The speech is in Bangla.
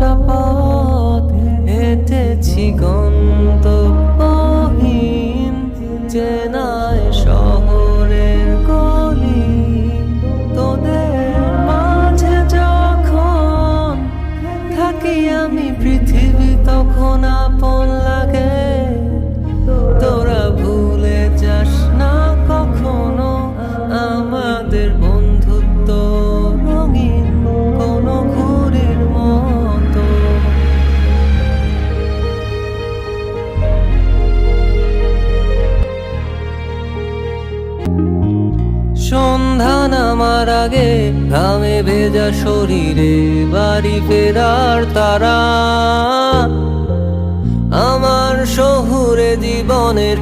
কতটা পথ হেঁটেছি গন্তব্যহীন চেনায় শহরের গলি। তোদের মাঝে যখন থাকি আমি পৃথিবী তখন আপন লাগে। তোরা ভুলে যাস না কখনো আমাদের বন্ধুত্ব রঙিন কোনো ঘুড়ির মতো। সন্ধ্যা নামার আগে ঘামে ভেজা শরীরে বাড়ি ফেরার তারা আমার শহুরে জীবনের